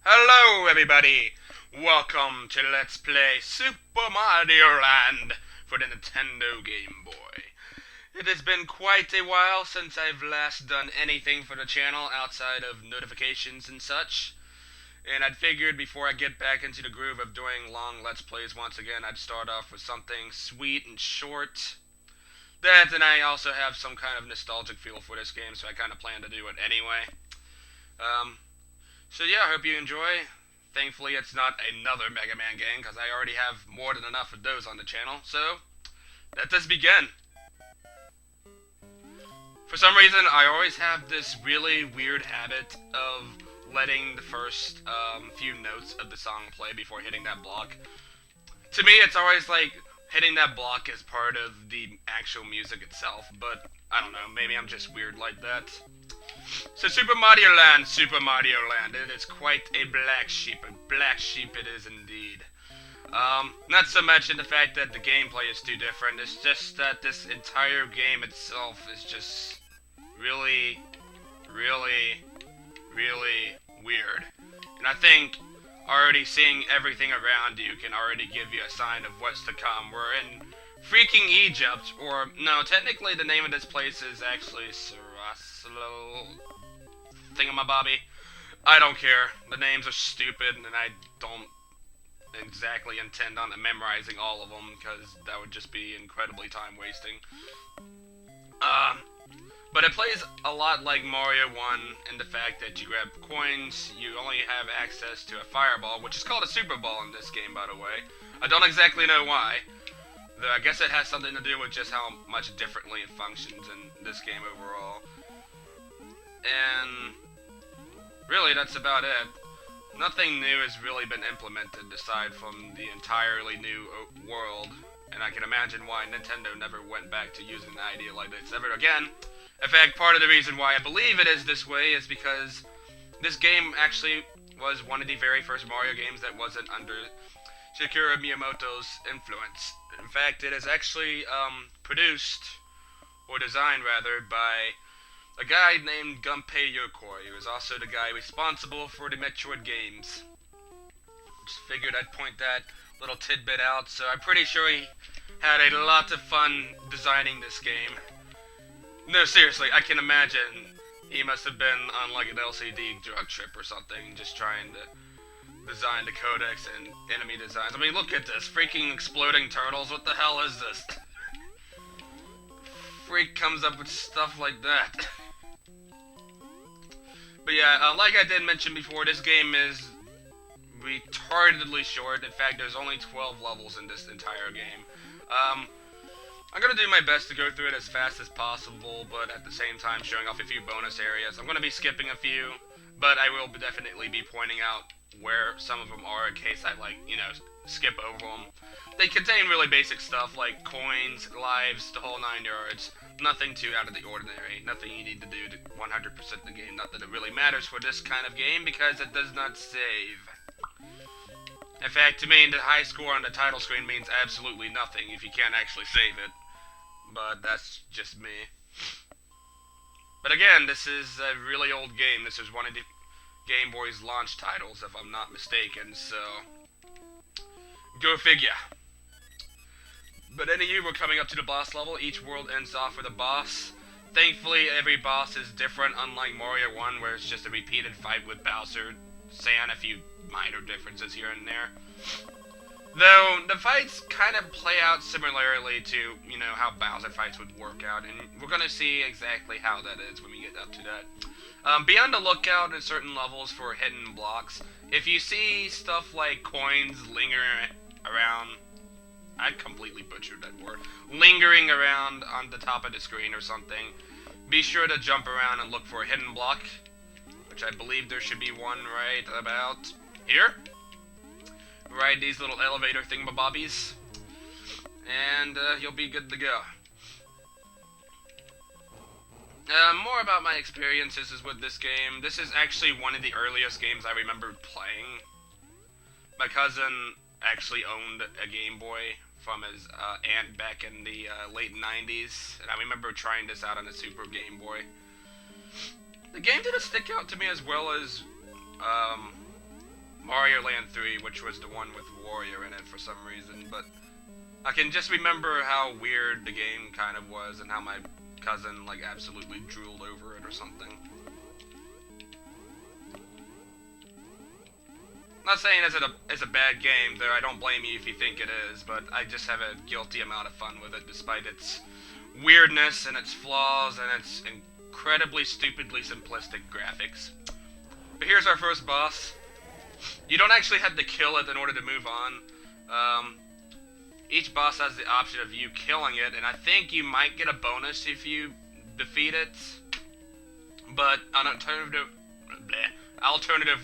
Hello everybody! Welcome to Let's Play Super Mario Land for the Nintendo Game Boy. It has been quite a while since I've last done anything for the channel outside of notifications and such. And I'd figured before I get back into the groove of doing long Let's Plays once again, I'd start off with something sweet and short. And I also have some kind of nostalgic feel for this game, so I kind of plan to do it anyway. Um, So yeah, I hope you enjoy. Thankfully, it's not another Mega Man game, because I already have more than enough of those on the channel. So, let us begin. For some reason, I always have this really weird habit of letting the first few notes of the song play before hitting that block. To me, it's always like hitting that block as part of the actual music itself, but I don't know, maybe I'm just weird like that. So Super Mario Land, it is quite a black sheep it is indeed. Not so much in the fact that the gameplay is too different, it's just that this entire game itself is just really, really, really weird. And I think already seeing everything around you can already give you a sign of what's to come. We're in freaking Egypt, or no, technically the name of this place is actually Saraslo thingamabobby. I don't care. The names are stupid, and I don't exactly intend on memorizing all of them, because that would just be incredibly time wasting. But it plays a lot like Mario 1 in the fact that you grab coins, you only have access to a fireball, which is called a Super Ball in this game, by the way. I don't exactly know why, though I guess it has something to do with just how much differently it functions in this game overall. And really, that's about it. Nothing new has really been implemented aside from the entirely new world, and I can imagine why Nintendo never went back to using an idea like this ever again. In fact, part of the reason why I believe it is this way is because this game actually was one of the very first Mario games that wasn't under Shigeru Miyamoto's influence. In fact, it is actually produced, or designed rather, by a guy named Gunpei Yokoi, who is also the guy responsible for the Metroid games. Just figured I'd point that little tidbit out, so I'm pretty sure he had a lot of fun designing this game. No, seriously, I can imagine he must have been on like an LCD drug trip or something, just trying to design the codex and enemy designs. I mean, look at this, freaking exploding turtles, what the hell is this? Freak comes up with stuff like that. But yeah, like I did mention before, this game is retardedly short. In fact, there's only 12 levels in this entire game. I'm gonna do my best to go through it as fast as possible, but at the same time showing off a few bonus areas. I'm gonna be skipping a few, but I will definitely be pointing out where some of them are in case I, like, you know, skip over them. They contain really basic stuff like coins, lives, the whole 9 yards. Nothing too out of the ordinary. Nothing you need to do to 100% the game. Not that it really matters for this kind of game because it does not save. In fact, to me, the high score on the title screen means absolutely nothing if you can't actually save it. But that's just me. But again, this is a really old game. This is one of the Game Boy's launch titles, if I'm not mistaken, so go figure. But anywho, we're coming up to the boss level. Each world ends off with a boss. Thankfully, every boss is different, unlike Mario 1, where it's just a repeated fight with Bowser, saying a few minor differences here and there. Though, the fights kind of play out similarly to, you know, how Bowser fights would work out, and we're going to see exactly how that is when we get up to that. Be on the lookout in certain levels for hidden blocks. If you see stuff like coins lingering around, I completely butchered that word, lingering around on the top of the screen or something, be sure to jump around and look for a hidden block, which I believe there should be one right about here. Ride these little elevator thingamabobbies, and you'll be good to go. More about my experiences with this game. This is actually one of the earliest games I remember playing. My cousin actually owned a Game Boy from his aunt back in the late 90s, and I remember trying this out on a Super Game Boy. The game didn't stick out to me as well as Mario Land 3, which was the one with Wario in it for some reason, but I can just remember how weird the game kind of was and how my cousin, like, absolutely drooled over it or something. I'm not saying it's a bad game, though I don't blame you if you think it is, but I just have a guilty amount of fun with it despite its weirdness and its flaws and its incredibly stupidly simplistic graphics. But here's our first boss. You don't actually have to kill it in order to move on. Each boss has the option of you killing it, and I think you might get a bonus if you defeat it. But an alternative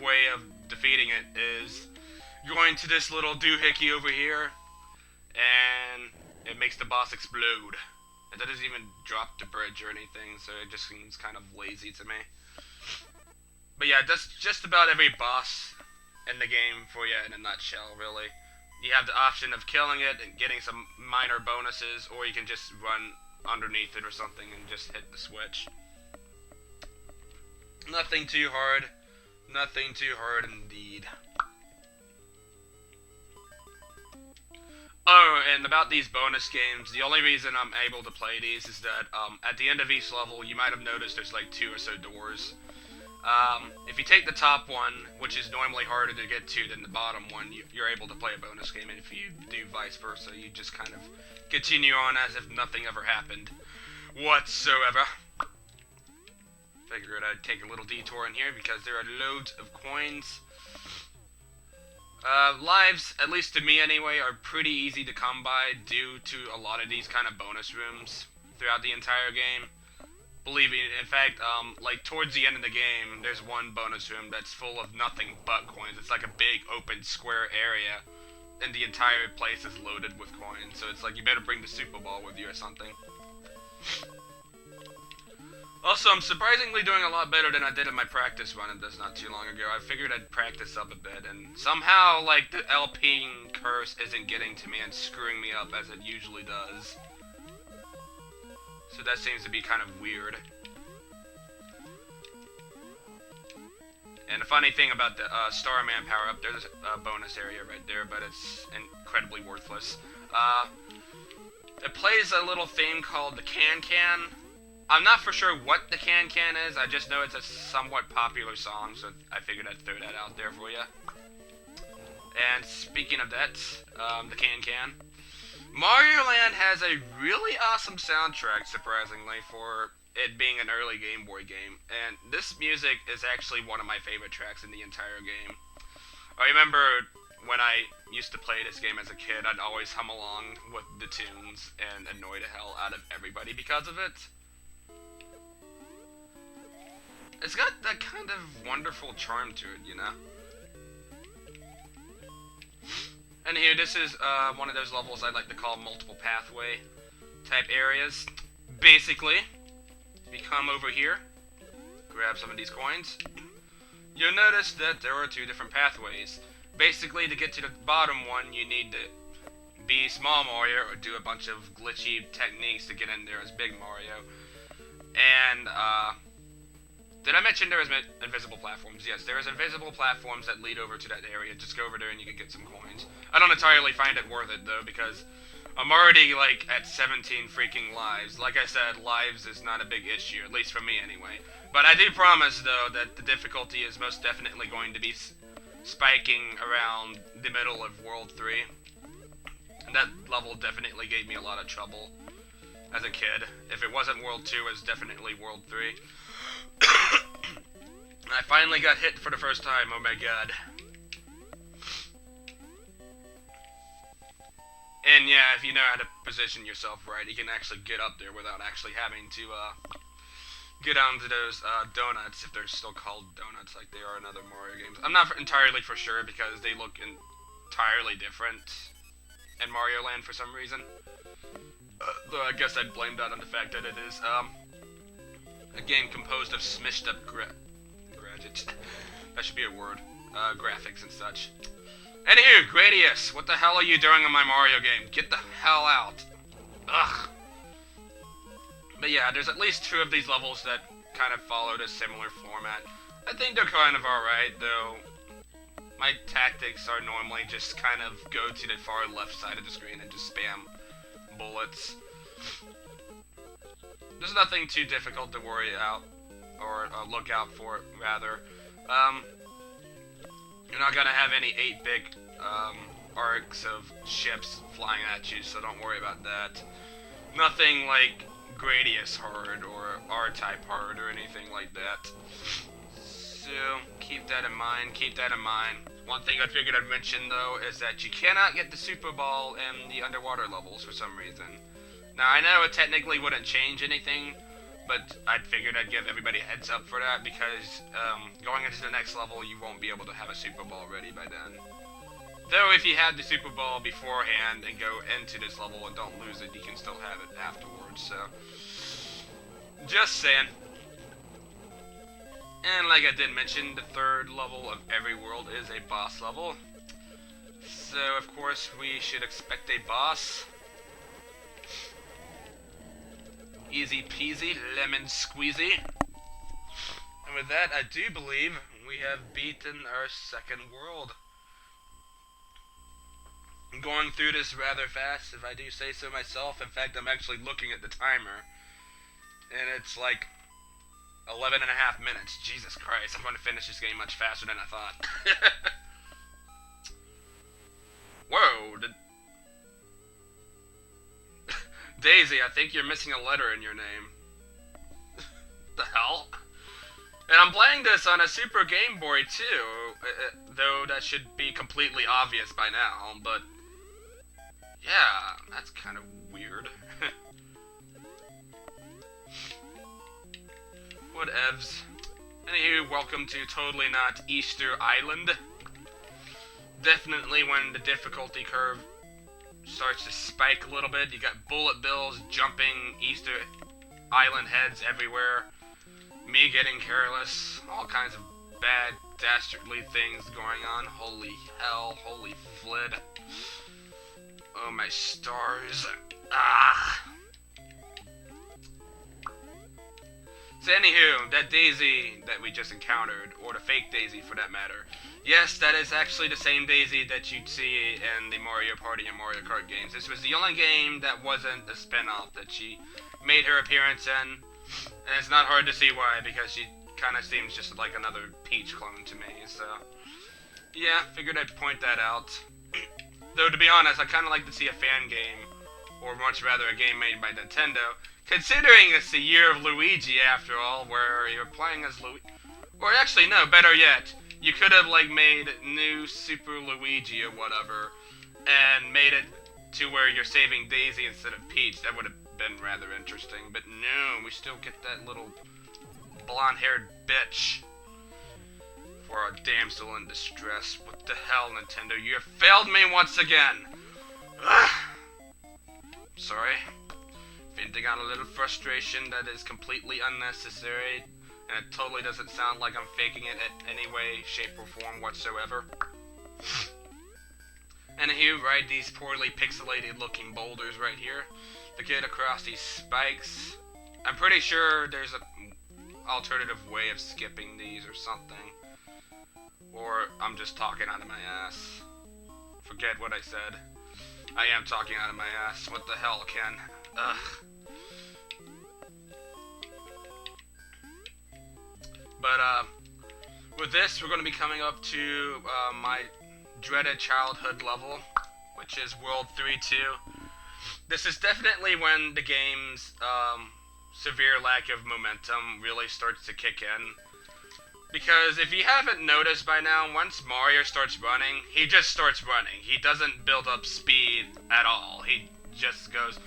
way of defeating it is going to this little doohickey over here, and it makes the boss explode. It doesn't even drop the bridge or anything, so it just seems kind of lazy to me. But yeah, that's just about every boss in the game for you in a nutshell, really. You have the option of killing it and getting some minor bonuses, or you can just run underneath it or something and just hit the switch. Nothing too hard. Nothing too hard indeed. Oh, and about these bonus games, the only reason I'm able to play these is that at the end of each level, you might have noticed there's like 2 or so doors. If you take the top one, which is normally harder to get to than the bottom one, you're able to play a bonus game, and if you do vice versa, you just kind of continue on as if nothing ever happened whatsoever. Figured I'd take a little detour in here because there are loads of coins. Lives, at least to me anyway, are pretty easy to come by due to a lot of these kind of bonus rooms throughout the entire game. Believe me, in fact, like towards the end of the game, there's one bonus room that's full of nothing but coins. It's like a big open square area, and the entire place is loaded with coins. So it's like you better bring the Super Ball with you or something. Also, I'm surprisingly doing a lot better than I did in my practice run of this not too long ago. I figured I'd practice up a bit, and somehow, like, the LP curse isn't getting to me and screwing me up as it usually does. So that seems to be kind of weird. And the funny thing about the Starman power-up, there's a bonus area right there, but it's incredibly worthless. It plays a little theme called the Can-Can. I'm not for sure what the Can-Can is, I just know it's a somewhat popular song, so I figured I'd throw that out there for you. And speaking of that, the Can-Can, Mario Land has a really awesome soundtrack, surprisingly, for it being an early Game Boy game, and this music is actually one of my favorite tracks in the entire game. I remember when I used to play this game as a kid, I'd always hum along with the tunes and annoy the hell out of everybody because of it. It's got that kind of wonderful charm to it, you know? And here, this is one of those levels I like to call multiple pathway type areas. Basically, if you come over here, grab some of these coins, you'll notice that there are 2 different pathways. Basically, to get to the bottom one, you need to be Small Mario or do a bunch of glitchy techniques to get in there as Big Mario. And, did I mention there is invisible platforms? Yes, there is invisible platforms that lead over to that area. Just go over there and you can get some coins. I don't entirely find it worth it, though, because I'm already, like, at 17 freaking lives. Like I said, lives is not a big issue, at least for me anyway. But I do promise, though, that the difficulty is most definitely going to be spiking around the middle of World 3. And that level definitely gave me a lot of trouble as a kid. If it wasn't World 2, it was definitely World 3. I finally got hit for the first time, oh my god. And yeah, if you know how to position yourself right, you can actually get up there without actually having to get onto those donuts, if they're still called donuts like they are in other Mario games. I'm not entirely for sure because they look entirely different in Mario Land for some reason. Though I guess I'd blame that on the fact that it is a game composed of smished up gadgets. That should be a word. Graphics and such. Anywho, Gradius, what the hell are you doing in my Mario game? Get the hell out. Ugh. But yeah, there's at least 2 of these levels that kind of followed a similar format. I think they're kind of alright, though my tactics are normally just kind of go to the far left side of the screen and just spam bullets. There's nothing too difficult to worry out, or look out for, rather. You're not gonna have any 8-bit arcs of ships flying at you, so don't worry about that. Nothing like Gradius hard or R-type hard or anything like that. So keep that in mind. Keep that in mind. One thing I figured I'd mention though is that you cannot get the Super Ball in the underwater levels for some reason. Now I know it technically wouldn't change anything, but I figured I'd give everybody a heads up for that because going into the next level you won't be able to have a Super Ball ready by then. Though if you had the Super Ball beforehand and go into this level and don't lose it, you can still have it afterwards, so just saying. And like I did mention, the third level of every world is a boss level. So of course we should expect a boss. Easy peasy, lemon squeezy. And with that, I do believe we have beaten our second world. I'm going through this rather fast, if I do say so myself. In fact, I'm actually looking at the timer. And it's like 11 and a half minutes. Jesus Christ, I'm going to finish this game much faster than I thought. Whoa, Daisy, I think you're missing a letter in your name. The hell? And I'm playing this on a Super Game Boy too, though that should be completely obvious by now, but yeah, that's kind of weird. Whatevs. Anywho, welcome to Totally Not Easter Island. Definitely when the difficulty curve starts to spike a little bit, you got bullet bills jumping Easter Island heads everywhere, me getting careless, all kinds of bad, dastardly things going on. Holy hell, holy flid. Oh my stars. Ah. So anywho, that Daisy that we just encountered, or the fake Daisy for that matter, yes, that is actually the same Daisy that you'd see in the Mario Party and Mario Kart games. This was the only game that wasn't a spin-off that she made her appearance in, and it's not hard to see why, because she kind of seems just like another Peach clone to me, so yeah, figured I'd point that out. Though to be honest, I kind of like to see a fan game, or much rather a game made by Nintendo, considering it's the year of Luigi after all, where you're playing as Luigi. Or actually, no, better yet, you could have like made new Super Luigi or whatever, and made it to where you're saving Daisy instead of Peach. That would have been rather interesting, but no, we still get that little blonde-haired bitch for our damsel in distress. What the hell, Nintendo? You have failed me once again! Ugh. Sorry. Venting out a little frustration that is completely unnecessary, and it totally doesn't sound like I'm faking it in any way, shape, or form whatsoever. Anywho, ride these poorly pixelated looking boulders right here to get across these spikes. I'm pretty sure there's an alternative way of skipping these or something. Or I'm just talking out of my ass. Forget what I said. I am talking out of my ass. What the hell, Ken? Ugh. But, with this, we're going to be coming up to, my dreaded childhood level, which is World 3-2. This is definitely when the game's, severe lack of momentum really starts to kick in. Because if you haven't noticed by now, once Mario starts running, he just starts running. He doesn't build up speed at all. He just goes...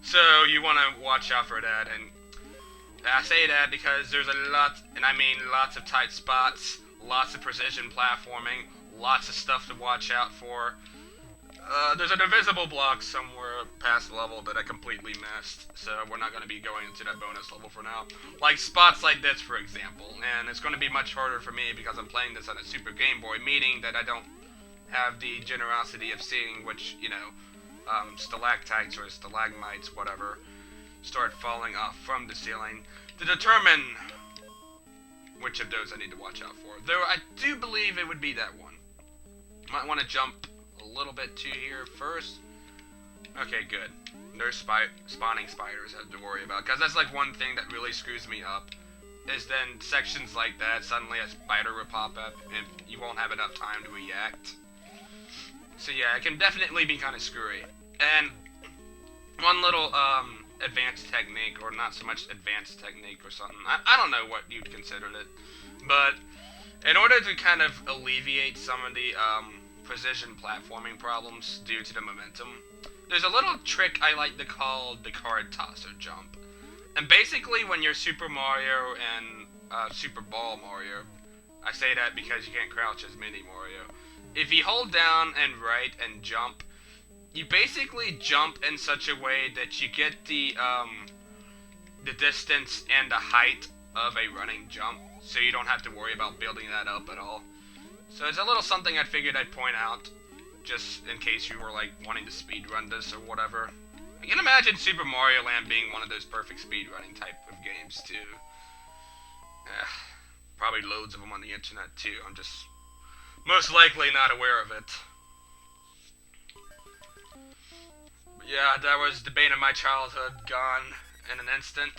So you want to watch out for that, and I say that because there's a lot, and I mean lots of tight spots, lots of precision platforming, lots of stuff to watch out for. There's an invisible block somewhere past the level that I completely missed, so we're not going to be going into that bonus level for now. Like spots like this, for example, and it's going to be much harder for me because I'm playing this on a Super Game Boy, meaning that I don't have the generosity of seeing which, you know, stalactites or stalagmites, whatever, start falling off from the ceiling to determine which of those I need to watch out for. Though I do believe it would be that one. Might want to jump a little bit to here first. Okay, good. There's spawning spiders I have to worry about, because that's like one thing that really screws me up. Is then sections like that, suddenly a spider will pop up, and you won't have enough time to react. So yeah, it can definitely be kind of screwy. And one little advanced technique, or not so much advanced technique or something, I don't know what you'd consider it, but in order to kind of alleviate some of the precision platforming problems due to the momentum, there's a little trick I like to call the card tosser jump. And basically when you're Super Mario and Super Ball Mario, I say that because you can't crouch as Mini Mario, if you hold down and right and jump, you basically jump in such a way that you get the distance and the height of a running jump, so you don't have to worry about building that up at all. So it's a little something I figured I'd point out, just in case you were like wanting to speedrun this or whatever. I can imagine Super Mario Land being one of those perfect speedrunning type of games too. Probably loads of them on the internet too, I'm just most likely not aware of it. But yeah, that was the bane of my childhood gone in an instant.